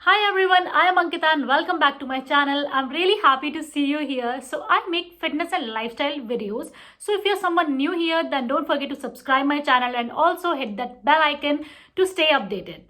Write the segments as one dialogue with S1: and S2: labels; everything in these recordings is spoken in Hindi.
S1: Hi everyone, I am Ankita and welcome back to my channel. I'm really happy to see you here. So I make fitness and lifestyle videos. So if you're someone new here, then don't forget to subscribe my channel and also hit that bell icon to stay updated.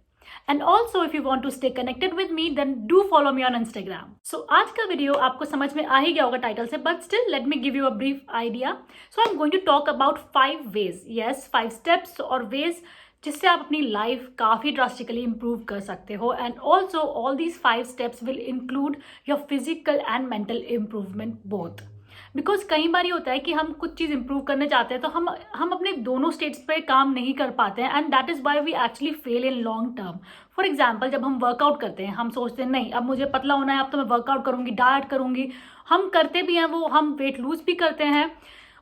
S1: And also if you want to stay connected with me, then do follow me on Instagram. So आज का वीडियो आपको समझ में आ ही गया होगा टाइटल से, but still let me give you a brief idea. So I'm going to talk about 5 ways. Yes, 5 steps or ways जिससे आप अपनी लाइफ काफ़ी ड्रास्टिकली इंप्रूव कर सकते हो. And also all these 5 steps will include your physical and mental improvement both. Because कई बार ये होता है कि हम कुछ चीज़ इंप्रूव करने चाहते हैं तो हम अपने दोनों स्टेट्स पे काम नहीं कर पाते हैं, and that is why we actually fail in long term. For example, जब हम वर्कआउट करते हैं हम सोचते हैं नहीं अब मुझे पतला होना है, अब तो मैं वर्कआउट करूँगी, डाइट करूँगी. हम करते भी हैं वो, हम वेट लूज भी करते हैं.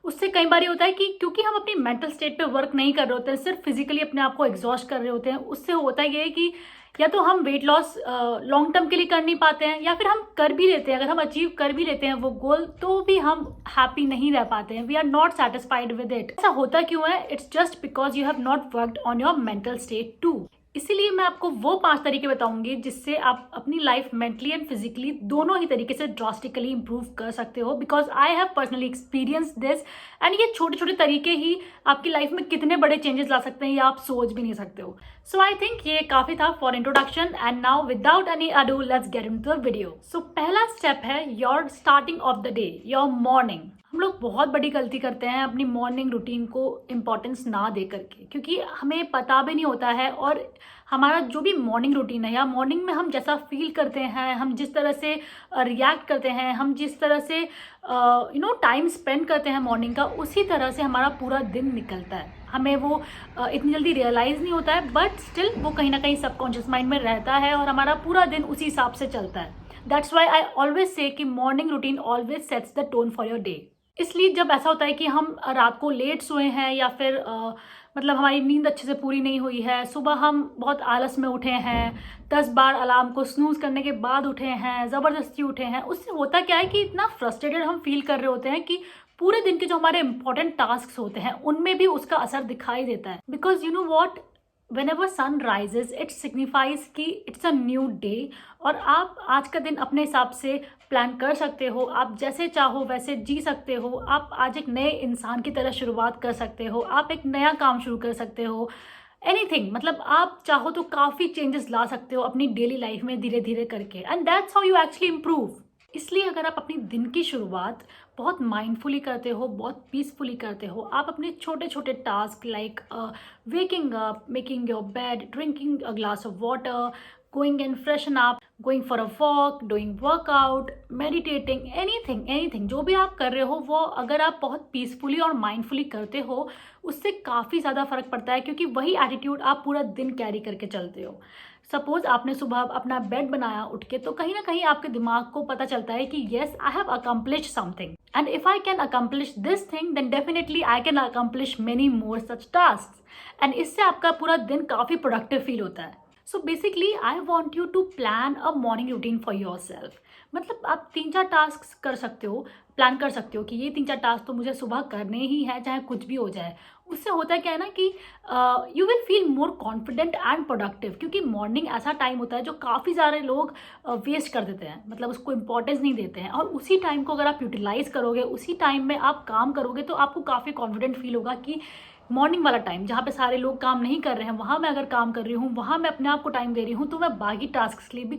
S1: उससे कई बार ये होता है कि क्योंकि हम अपनी मेंटल स्टेट पे वर्क नहीं कर रहे होते हैं, सिर्फ फिजिकली अपने आप को एग्जॉस्ट कर रहे होते हैं, उससे होता ये है कि या तो हम वेट लॉस लॉन्ग टर्म के लिए कर नहीं पाते हैं, या फिर हम कर भी लेते हैं, अगर हम अचीव कर भी लेते हैं वो गोल तो भी हम हैप्पी नहीं रह पाते हैं. We are not satisfied with it. ऐसा होता क्यों है? It's just because you have not worked on your mental state too. इसीलिए मैं आपको वो 5 तरीके बताऊंगी जिससे आप अपनी लाइफ मेंटली एंड फिजिकली दोनों ही तरीके से ड्रास्टिकली इंप्रूव कर सकते हो. Because I have personally experience this, and ये छोटे छोटे तरीके ही आपकी लाइफ में कितने बड़े चेंजेस ला सकते हैं ये आप सोच भी नहीं सकते हो. सो आई थिंक ये काफी था for introduction, and now without any ado let's get into the video. So पहला स्टेप है your starting of the day, your morning. हम लोग बहुत बड़ी गलती करते हैं अपनी मॉर्निंग रूटीन को इम्पोर्टेंस ना दे करके, क्योंकि हमें पता भी नहीं होता है. और हमारा जो भी मॉर्निंग रूटीन है या मॉर्निंग में हम जैसा फील करते हैं, हम जिस तरह से रिएक्ट करते हैं, हम जिस तरह से टाइम स्पेंड करते हैं मॉर्निंग का, उसी तरह से हमारा पूरा दिन निकलता है. हमें वो इतनी जल्दी रियलाइज़ नहीं होता है, बट स्टिल वो कहीं ना कहीं सबकॉन्शियस माइंड में रहता है और हमारा पूरा दिन उसी हिसाब से चलता है. That's why I always say कि morning routine always sets the tone for your day. इसलिए जब ऐसा होता है कि हम रात को लेट सोए हैं या फिर मतलब हमारी नींद अच्छे से पूरी नहीं हुई है, सुबह हम बहुत आलस में उठे हैं, 10 बार अलार्म को स्नूज करने के बाद उठे हैं, ज़बरदस्ती उठे हैं, उससे होता क्या है कि इतना फ्रस्ट्रेटेड हम फील कर रहे होते हैं कि पूरे दिन के जो हमारे इंपॉर्टेंट टास्क होते हैं उनमें भी उसका असर दिखाई देता है. Because you know what, whenever sun rises it signifies कि it's a new day, और आप आज का दिन अपने हिसाब से प्लान कर सकते हो. आप जैसे चाहो वैसे जी सकते हो. आप आज एक नए इंसान की तरह शुरुआत कर सकते हो. आप एक नया काम शुरू कर सकते हो. एनीथिंग, मतलब आप चाहो तो काफ़ी चेंजेस ला सकते हो अपनी डेली लाइफ में धीरे धीरे करके, and that's how you actually improve. इसलिए अगर आप अपनी दिन की शुरुआत बहुत माइंडफुली करते हो, बहुत पीसफुली करते हो, आप अपने छोटे छोटे task like waking up, making your bed, drinking a glass of water, going and freshen up, going for a walk, doing workout, meditating, anything जो भी आप कर रहे हो वो अगर आप बहुत पीसफुली और माइंडफुली करते हो उससे काफ़ी ज़्यादा फर्क पड़ता है, क्योंकि वही एटीट्यूड आप पूरा दिन कैरी करके चलते हो. सपोज आपने सुबह अपना बेड बनाया उठ के, तो कहीं ना कहीं आपके दिमाग को पता चलता है कि yes I have accomplish something, and if I can accomplish this thing then definitely I can accomplish many more such task, एंड इससे आपका पूरा दिन काफ़ी प्रोडक्टिव फील होता है. So basically I want you to plan a morning routine for yourself. मतलब आप 3-4 टास्क कर सकते हो, प्लान कर सकते हो कि ये 3-4 टास्क तो मुझे सुबह करने ही है चाहे कुछ भी हो जाए. उससे होता क्या है ना कि you will feel more confident and productive, क्योंकि मॉर्निंग ऐसा टाइम होता है जो काफ़ी सारे लोग वेस्ट कर देते हैं, मतलब उसको इंपॉर्टेंस नहीं देते हैं. और उसी टाइम को अगर आप यूटिलाइज करोगे, उसी टाइम में आप काम करोगे, तो आपको काफ़ी कॉन्फिडेंट फील होगा कि मॉर्निंग वाला टाइम जहाँ पे सारे लोग काम नहीं कर रहे हैं वहाँ मैं अगर काम कर रही हूँ, वहाँ मैं अपने आप को टाइम दे रही हूँ, तो मैं बाकी टास्क के लिए भी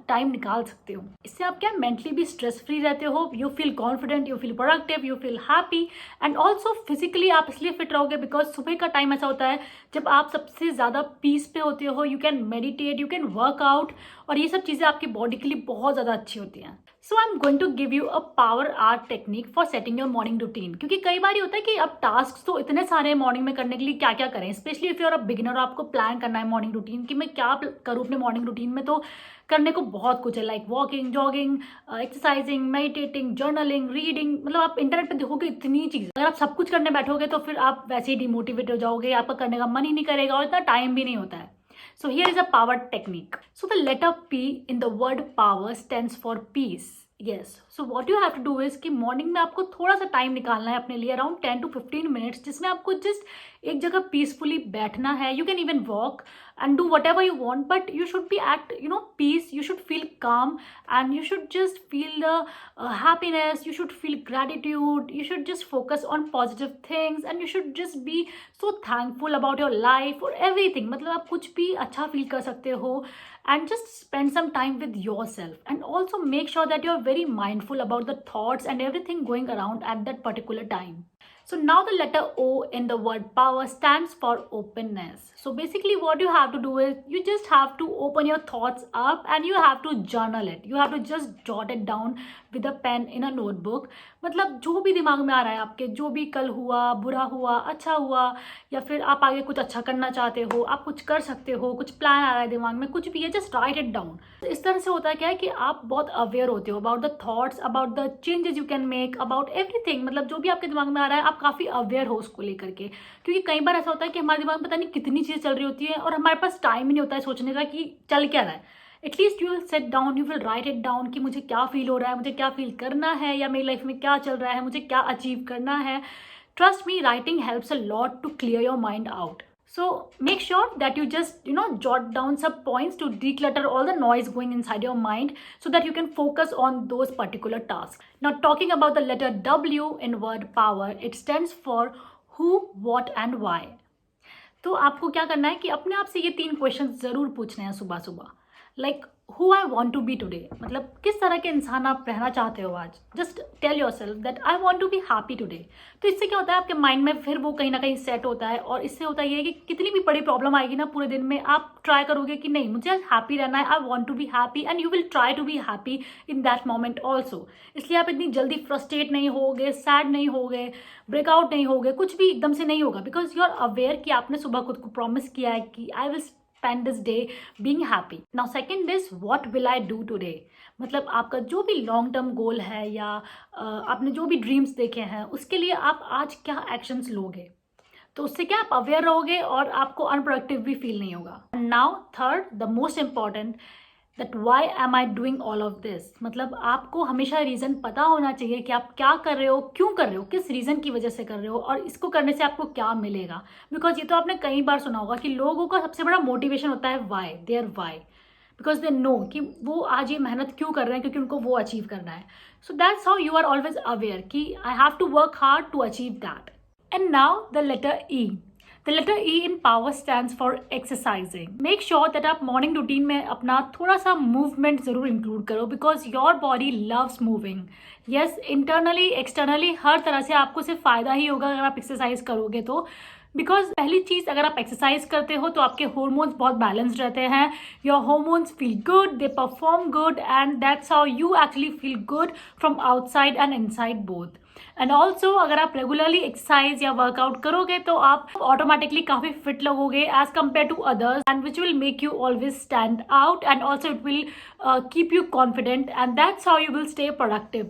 S1: टाइम निकाल सकती हूँ. इससे आप क्या मेंटली भी स्ट्रेस फ्री रहते हो, you feel confident, you feel productive, you feel happy, and also physically आप इसलिए फिट रहोगे बिकॉज सुबह का टाइम ऐसा होता है जब आप सबसे ज़्यादा पीस पे होते हो. You can meditate, you can work out, और ये सब चीज़ें आपकी बॉडी के लिए बहुत ज़्यादा अच्छी होती हैं. So I am going to give you a power art technique for setting your morning routine. क्योंकि कई बार ये होता है कि अब टास्क तो इतने सारे मॉर्निंग में करने के लिए क्या क्या करें, specially if you are a beginner, आपको प्लान करना है मॉर्निंग रूटीन कि मैं क्या करूँ अपने मॉर्निंग रूटीन में. तो करने को बहुत कुछ है, like walking, jogging, exercising, meditating, journaling, reading. मतलब आप इंटरनेट पे देखोगे इतनी चीज़. अगर आप सब कुछ करने बैठोगे तो फिर आप वैसे ही डिमोटिवेट हो जाओगे, आपका करने का मन ही नहीं करेगा और इतना टाइम भी नहीं होता है. So here is a power technique. So the letter P in the word power stands for peace. Yes. So what you have to do is कि मॉर्निंग में आपको थोड़ा सा टाइम निकालना है अपने लिए, अराउंड 10 to 15 मिनट्स, जिसमें आपको जस्ट एक जगह पीसफुली बैठना है. You can even walk and do whatever you want, but you should be at peace. You should feel calm, and you should just feel the happiness. You should feel gratitude. You should just focus on positive things, and you should just be so thankful about your life or everything. मतलब आप कुछ भी अच्छा फील कर सकते हो, and just spend some time with yourself, and also make sure that you're very mindful about the thoughts and everything going around at that particular time. So now the letter O in the word power stands for openness. So basically what you have to do is you just have to open your thoughts up, and you have to journal it. You have to just jot it down with a pen in a notebook. मतलब जो भी दिमाग में आ रहा है आपके, जो भी कल हुआ, बुरा हुआ, अच्छा हुआ, या फिर आप आगे कुछ अच्छा करना चाहते हो, आप कुछ कर सकते हो, कुछ प्लान आ रहा है दिमाग में, कुछ भी है, जस्ट राइट इट डाउन. इस तरह से होता है क्या है कि आप बहुत अवेयर होते हो about the thoughts, about the changes you can make, about everything. मतलब जो भी आपके दिमाग में आ रहा है आप काफ़ी अवेयर हो उसको लेकर के. क्योंकि कई बार ऐसा होता है कि हमारे दिमाग में पता नहीं कितनी चीज़ें चल रही होती है और हमारे पास टाइम ही नहीं होता है सोचने का कि चल क्या रहा है. At least you will set down, you will write it down कि मुझे क्या फील हो रहा है, मुझे क्या फील करना है, या मेरी लाइफ में क्या चल रहा है, मुझे क्या अचीव करना है. Trust me, writing helps a lot to clear your mind out. So make sure that you just jot down some points to declutter all the noise going inside your mind, so that you can focus on those particular tasks. Now talking about the letter W in word power, it stands for who, what and why. तो आपको क्या करना है कि अपने आप से ये 3 क्वेश्चन जरूर पूछने हैं सुबह सुबह. Like who I want to be today, मतलब किस तरह के इंसान आप रहना चाहते हो आज. Just tell yourself that I want to be happy today. तो इससे क्या होता है आपके माइंड में फिर वो कहीं ना कहीं सेट होता है, और इससे होता है ये कि कितनी भी बड़ी प्रॉब्लम आएगी ना पूरे दिन में, आप ट्राई करोगे कि नहीं मुझे आज हैप्पी रहना है, I want to be happy, and you will try to be happy in that moment also. इसलिए आप इतनी जल्दी फ्रस्ट्रेट नहीं होगे, सैड नहीं होगे, ब्रेकआउट नहीं होगे, कुछ भी एकदम से नहीं होगा, बिकॉज यू आर अवेयर कि आपने सुबह खुद को प्रॉमिस किया है कि I will spend this day being happy. Now second is what will I do today. मतलब आपका जो भी लॉन्ग टर्म गोल है, या आपने जो भी ड्रीम्स देखे हैं, उसके लिए आप आज क्या एक्शंस लोगे. तो उससे क्या आप अवेयर रहोगे और आपको अनप्रोडक्टिव भी फील नहीं होगा. Now third, the most important, that why am I doing all of this. मतलब आपको हमेशा रीज़न पता होना चाहिए कि आप क्या कर रहे हो, क्यों कर रहे हो, किस रीज़न की वजह से कर रहे हो, और इसको करने से आपको क्या मिलेगा. बिकॉज ये तो आपने कई बार सुना होगा कि लोगों का सबसे बड़ा मोटिवेशन होता है why, there why, because they know कि वो आज ये मेहनत क्यों कर रहे हैं, क्योंकि उनको वो अचीव करना है. So that's how you are always aware कि I have to work hard to achieve that. And now the letter E. The letter E in power stands for exercising. Make sure that आप morning routine में अपना थोड़ा सा movement ज़रूर include करो, because your body loves moving. Yes, internally, externally, हर तरह से आपको सिर्फ फ़ायदा ही होगा अगर आप exercise करोगे तो. बिकॉज पहली चीज़, अगर आप एक्सरसाइज करते हो तो आपके हॉर्मोन्स बहुत बैलेंस्ड रहते हैं. Your hormones feel good, they perform good, and that's how you actually feel good from outside and inside both. And also अगर आप रेगुलरली एक्सरसाइज या वर्कआउट करोगे तो आप ऑटोमेटिकली काफ़ी फिट लगोगे as compared to others, and which will make you always stand out, and also it will keep you confident, and that's how you will stay productive.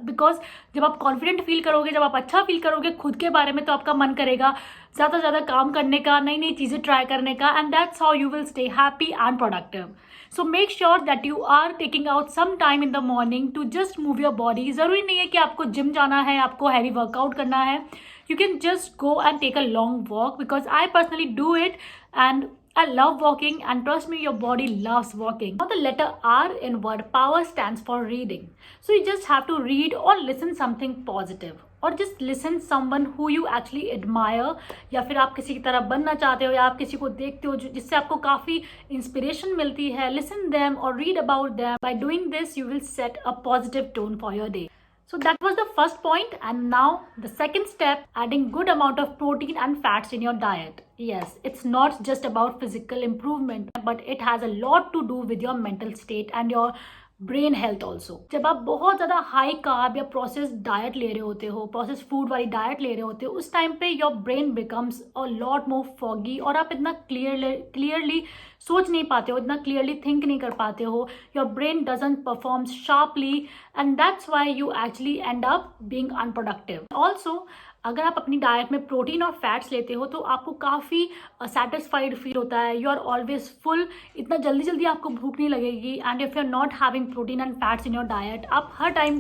S1: Because जब आप कॉन्फिडेंट फील करोगे, जब आप अच्छा फील करोगे खुद के बारे में, तो आपका मन करेगा ज़्यादा से ज़्यादा काम करने का, नई नई चीज़ें ट्राई करने का, and that's how you will stay happy and productive. So make sure that you are taking out some time in the morning to just move your body. ज़रूरी नहीं है कि आपको जिम जाना है, आपको हैवी वर्कआउट करना है. You can just go and take a long walk, because I personally do it and I love walking, and trust me, your body loves walking. Now the letter R in word power stands for reading. So you just have to read or listen something positive, or just listen someone who you actually admire, या फिर आप किसी की तरह बनना चाहते हो, या आप किसी को देखते हो जिससे आपको काफ़ी इंस्पिरेशन मिलती है. Listen them or read about them. By doing this, you will set a positive tone for your day. So that was the first point, and now the second step, adding good amount of protein and fats in your diet. Yes, it's not just about physical improvement, but it has a lot to do with your mental state and your brain health also. जब आप बहुत ज़्यादा हाई कार्ब या प्रोसेस डाइट ले रहे होते हो, प्रोसेस फूड वाली डाइट ले रहे होते हो, उस टाइम पे your brain becomes a lot more foggy, और आप इतना क्लियरली सोच नहीं पाते हो, इतना क्लियरली थिंक नहीं कर पाते हो, your brain doesn't perform sharply and that's why you actually and up being unproductive. Also अगर आप अपनी डाइट में प्रोटीन और फैट्स लेते हो तो आपको काफ़ी सेटिस्फाइड फील होता है, यू आर ऑलवेज फुल, इतना जल्दी जल्दी आपको भूख नहीं लगेगी। And if you are not having protein and fats in your diet, आप हर टाइम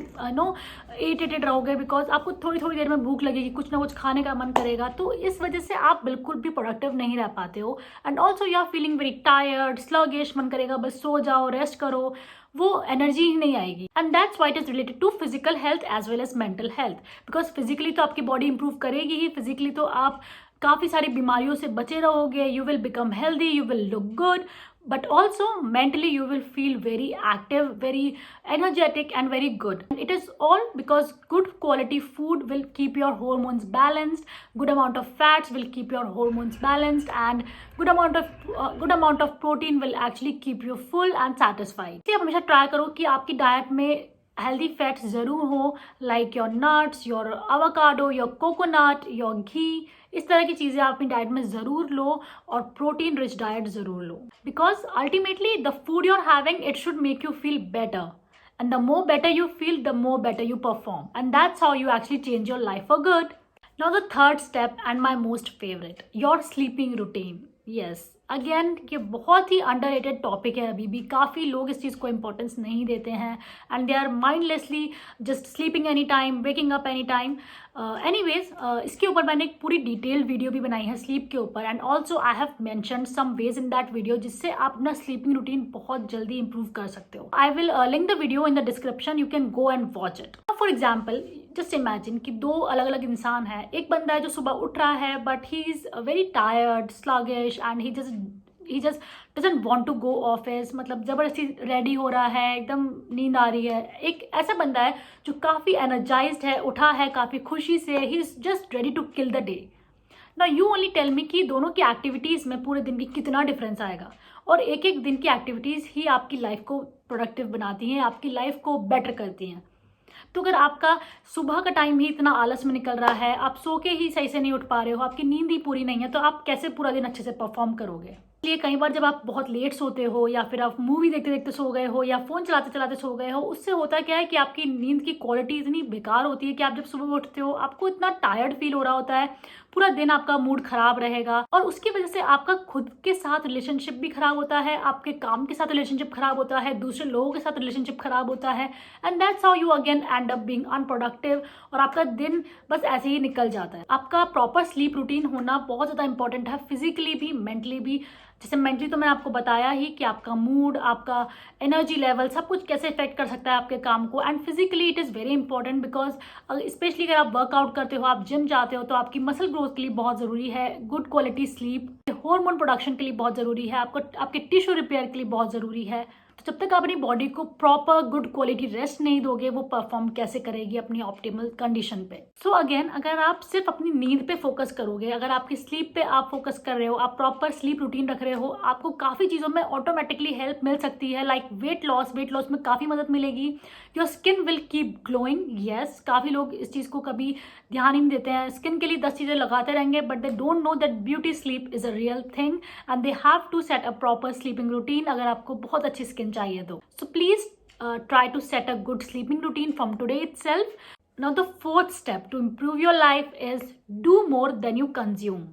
S1: इरिटेटेड रहोगे बिकॉज आपको थोड़ी थोड़ी देर में भूख लगेगी, कुछ ना कुछ खाने का मन करेगा, तो इस वजह से आप बिल्कुल भी प्रोडक्टिव नहीं रह पाते हो। And also you are feeling very tired, sluggish, मन करेगा बस सो जाओ, रेस्ट करो, वो एनर्जी ही नहीं आएगी। And that's why it is related to physical health as well as mental health, because physically तो आपकी बॉडी इंप्रूव करेगी ही, फिजिकली तो आप काफ़ी सारी बीमारियों से बचे रहोगे, you will become healthy, you will look good, but also mentally you will feel very active, very energetic and very good. It is all because good quality food will keep your hormones balanced, good amount of fats will keep your hormones balanced, and good amount of protein will actually keep you full and satisfied. इसलिए आप हमेशा ट्राई करो कि आपकी डाइट में हेल्दी फैट्स ज़रूर हो, like your nuts, your avocado, your coconut, your ghee, इस तरह की चीज़ें आप अपनी डाइट में ज़रूर लो और प्रोटीन रिच डाइट ज़रूर लो, because ultimately the food you are having it should make you feel better, and the more better you feel, the more better you perform, and that's how you actually change your life for good. Now the third step and my most favorite, your sleeping routine. Yes, again ये बहुत ही अंडररेटेड टॉपिक है, अभी भी काफ़ी लोग इस चीज़ को इम्पोर्टेंस नहीं देते हैं and they are mindlessly just sleeping any time, waking up any time. Anyways इसके ऊपर मैंने एक पूरी डिटेल्ड वीडियो भी बनाई है स्लीप के ऊपर, and also I have mentioned some ways in that video जिससे आप अपना स्लीपिंग रूटीन बहुत जल्दी इंप्रूव कर सकते हो। I will link the video in the description, you can go and watch it. For example just imagine कि दो अलग अलग इंसान है, एक बंदा है जो सुबह उठ रहा है but he is very tired, sluggish and he just doesn't want to go office, मतलब ज़बरदस्ती रेडी हो रहा है, एकदम नींद आ रही है। एक ऐसा बंदा है जो काफ़ी एनर्जाइज्ड है, उठा है काफ़ी खुशी से, he is just ready to kill the day. ना यू ओनली टेल मी कि दोनों की एक्टिविटीज़ में पूरे दिन की कितना डिफरेंस आएगा, और एक एक दिन की एक्टिविटीज़ ही आपकी लाइफ को प्रोडक्टिव बनाती हैं, आपकी लाइफ को बेटर करती हैं। तो अगर आपका सुबह का टाइम ही इतना आलस में निकल रहा है, आप सो के ही सही से नहीं उठ पा रहे हो, आपकी नींद ही पूरी नहीं है, तो आप कैसे पूरा दिन अच्छे से परफॉर्म करोगे। इसलिए कई बार जब आप बहुत लेट सोते हो या फिर आप मूवी देखते देखते सो गए हो या फ़ोन चलाते चलाते सो गए हो, उससे होता क्या है कि आपकी नींद की क्वालिटी इतनी बेकार होती है कि आप जब सुबह उठते हो आपको इतना टायर्ड फील हो रहा होता है, पूरा दिन आपका मूड खराब रहेगा, और उसकी वजह से आपका खुद के साथ रिलेशनशिप भी खराब होता है, आपके काम के साथ रिलेशनशिप खराब होता है, दूसरे लोगों के साथ रिलेशनशिप खराब होता है, and that's how you again and up being unproductive, और आपका दिन बस ऐसे ही निकल जाता है। आपका प्रॉपर स्लीप रूटीन होना बहुत ज़्यादा इंपॉर्टेंट है, फिजिकली भी मेंटली भी। जैसे मेंटली तो मैंने आपको बताया ही कि आपका मूड, आपका एनर्जी लेवल, सब कुछ कैसे इफेक्ट कर सकता है आपके काम को, and physically it is very important because specially अगर आप वर्कआउट करते हो, आप जिम जाते हो, तो आपकी मसल ग्रोथ के लिए बहुत ज़रूरी है good quality sleep, hormone production के लिए बहुत ज़रूरी है, आपको आपके टिश्यू रिपेयर के लिए बहुत ज़रूरी है। तो जब तक आप अपनी बॉडी को प्रॉपर गुड क्वालिटी रेस्ट नहीं दोगे, वो परफॉर्म कैसे करेगी अपनी ऑप्टिमल कंडीशन पे। सो अगेन अगर आप सिर्फ अपनी नींद पे फोकस करोगे, अगर आपकी स्लीप पे आप फोकस कर रहे हो, आप प्रॉपर स्लीप रूटीन रख रहे हो, आपको काफ़ी चीज़ों में ऑटोमेटिकली हेल्प मिल सकती है, लाइक वेट लॉस में काफ़ी मदद मिलेगी, your skin will keep glowing. Yes, काफ़ी लोग इस चीज़ को कभी ध्यान ही नहीं देते हैं, स्किन के लिए 10 चीज़ें लगाते रहेंगे, but they don't know that beauty sleep is a real thing and they have to set a proper sleeping routine अगर आपको बहुत अच्छी स्किन चाहिए तो। So please try to set a good sleeping routine from today itself. Now the fourth step to improve your life is do more than you consume.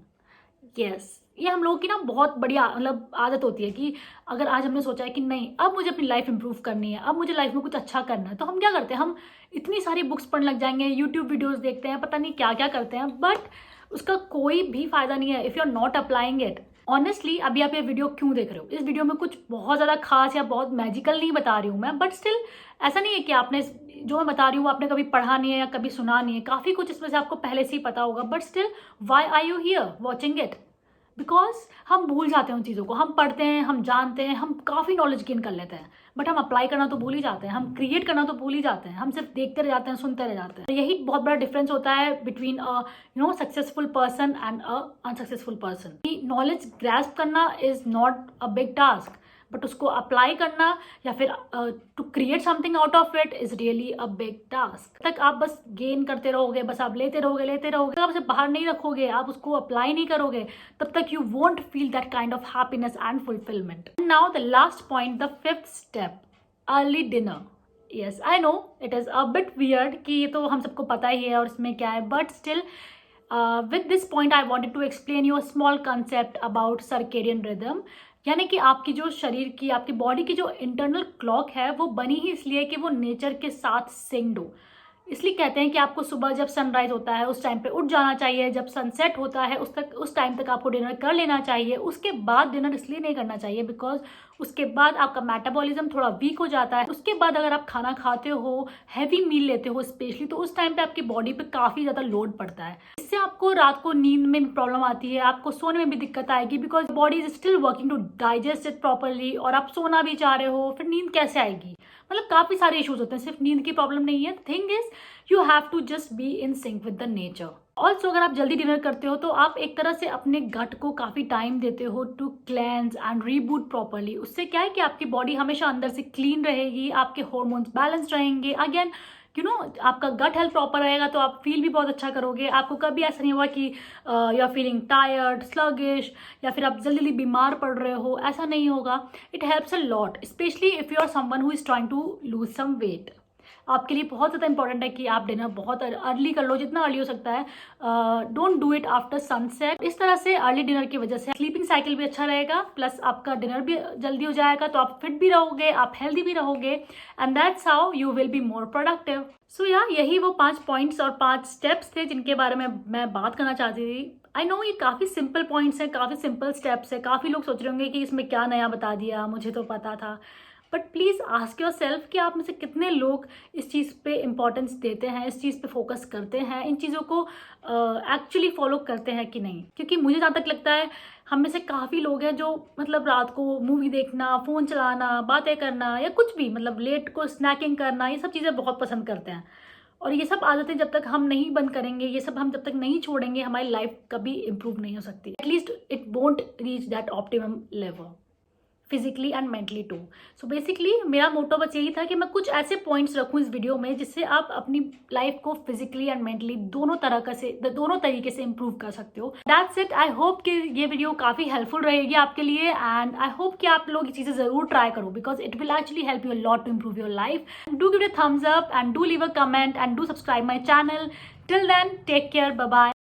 S1: Yes, ये हम लोगों की ना बहुत बढ़िया मतलब आदत होती है कि अगर आज हमने सोचा है कि नहीं अब मुझे अपनी लाइफ इंप्रूव करनी है, अब मुझे लाइफ में कुछ अच्छा करना है, तो हम क्या करते हैं, हम इतनी सारी बुक्स पढ़ने लग जाएंगे, यूट्यूब वीडियोस देखते हैं, पता नहीं क्या क्या करते हैं, बट उसका कोई भी फायदा नहीं है if you are not applying it. Honestly अभी आप ये वीडियो क्यों देख रहे हो, इस वीडियो में कुछ बहुत ज़्यादा खास या बहुत मैजिकल नहीं बता रही हूँ मैं, बट स्टिल ऐसा नहीं है कि आपने जो मैं बता रही हूँ आपने कभी पढ़ा नहीं है या कभी सुना नहीं है, काफ़ी कुछ इसमें से आपको पहले से ही पता होगा, but still why are you here watching it? Because हम भूल जाते हैं उन चीज़ों को, हम पढ़ते हैं, हम जानते हैं, हम काफ़ी नॉलेज गेन कर लेते हैं, बट हम अप्लाई करना तो भूल ही जाते हैं, हम क्रिएट करना तो भूल ही जाते हैं, हम सिर्फ देखते रह जाते हैं, सुनते रह जाते हैं। यही बहुत बड़ा डिफरेंस होता है between successful person and unsuccessful person. Knowledge grasp करना is not a big task, but उसको अप्लाई करना या फिर to create something out of it is really a big task. तक आप बस गेन करते रहोगे, बस आप लेते रहोगे, आप उसे बाहर नहीं रखोगे, आप उसको अप्लाई नहीं करोगे, तब तक you won't feel that kind of happiness and fulfilment. Now the last point, the fifth step, early dinner. Yes I know it is a bit weird कि ये तो हम सबको पता ही है और इसमें क्या है, but still with this point I wanted to explain you a small concept about circadian rhythm. यानी कि आपकी जो शरीर की, आपकी बॉडी की जो इंटरनल क्लॉक है वो बनी ही इसलिए कि वो नेचर के साथ सिंक्ड हो। इसलिए कहते हैं कि आपको सुबह जब सनराइज होता है उस टाइम पे उठ जाना चाहिए, जब सनसेट होता है उस टाइम तक आपको डिनर कर लेना चाहिए। उसके बाद डिनर इसलिए नहीं करना चाहिए बिकॉज उसके बाद आपका मेटाबॉलिज्म थोड़ा वीक हो जाता है। उसके बाद अगर आप खाना खाते हो, हैवी मील लेते हो स्पेशली, तो उस टाइम पे आपकी बॉडी पे काफ़ी ज़्यादा लोड पड़ता है। इससे आपको रात को नींद में प्रॉब्लम आती है, आपको सोने में भी दिक्कत आएगी because body is still working to digest it properly, और आप सोना भी चाह रहे हो, फिर नींद कैसे आएगी? मतलब काफ़ी सारे इश्यूज होते हैं, सिर्फ नींद की प्रॉब्लम नहीं है। Thing is you have to just be in sync with the nature. Also अगर आप जल्दी डिनर करते हो तो आप एक तरह से अपने गट को काफ़ी टाइम देते हो to cleanse and reboot properly. उससे क्या है कि आपकी बॉडी हमेशा अंदर से क्लीन रहेगी, आपके हॉर्मोन्स बैलेंस रहेंगे। अगेन आपका गट हेल्थ प्रॉपर रहेगा तो आप फील भी बहुत अच्छा करोगे। आपको कभी ऐसा नहीं होगा कि you are feeling tired, sluggish, या फिर आप जल्दी जल्दी बीमार पड़ रहे हो, ऐसा नहीं होगा। It helps a lot, especially if you are someone who is trying to lose some weight. आपके लिए बहुत ज़्यादा इंपॉर्टेंट है कि आप डिनर बहुत अर्ली कर लो, जितना अर्ली हो सकता है। Don't do it after sunset. इस तरह से अर्ली डिनर की वजह से स्लीपिंग साइकिल भी अच्छा रहेगा, प्लस आपका डिनर भी जल्दी हो जाएगा, तो आप फिट भी रहोगे, आप हेल्दी भी रहोगे, and that's how you will be more productive. So यही वो 5 पॉइंट्स और 5 स्टेप्स थे जिनके बारे में मैं बात करना चाहती थी। आई नो ये काफ़ी सिंपल पॉइंट्स हैं, काफ़ी सिंपल स्टेप्स हैं। काफ़ी लोग सोच रहे होंगे कि इसमें क्या नया बता दिया, मुझे तो पता था। But please ask your self कि आप में से कितने लोग इस चीज़ पे इम्पोर्टेंस देते हैं, इस चीज़ पे फोकस करते हैं, इन चीज़ों को एक्चुअली फॉलो करते हैं कि नहीं। क्योंकि मुझे जहाँ तक लगता है हम में से काफ़ी लोग हैं जो मतलब रात को मूवी देखना, फ़ोन चलाना, बातें करना, या कुछ भी मतलब लेट को स्नैकिंग करना, ये सब चीज़ें बहुत पसंद करते हैं। और ये सब आदतें जब तक हम नहीं बंद करेंगे, ये सब हम जब तक नहीं छोड़ेंगे, हमारी लाइफ कभी इंप्रूव नहीं हो सकती। At least it won't reach that optimum level, physically and mentally too. So basically मेरा मोटो बस यही था कि मैं कुछ ऐसे पॉइंट्स रखूं इस वीडियो में जिससे आप अपनी लाइफ को फिजिकली एंड मेंटली दोनों तरीके से इंप्रूव कर सकते हो। That's it. आई होप कि ये वीडियो काफ़ी हेल्पफुल रहेगी आपके लिए, एंड आई होप कि आप लोग ये चीज़ें ज़रूर ट्राई करो because it will actually help you a lot to improve your life. Do give it a thumbs up and do leave a comment and do subscribe my channel. Till then, take care. Bye bye.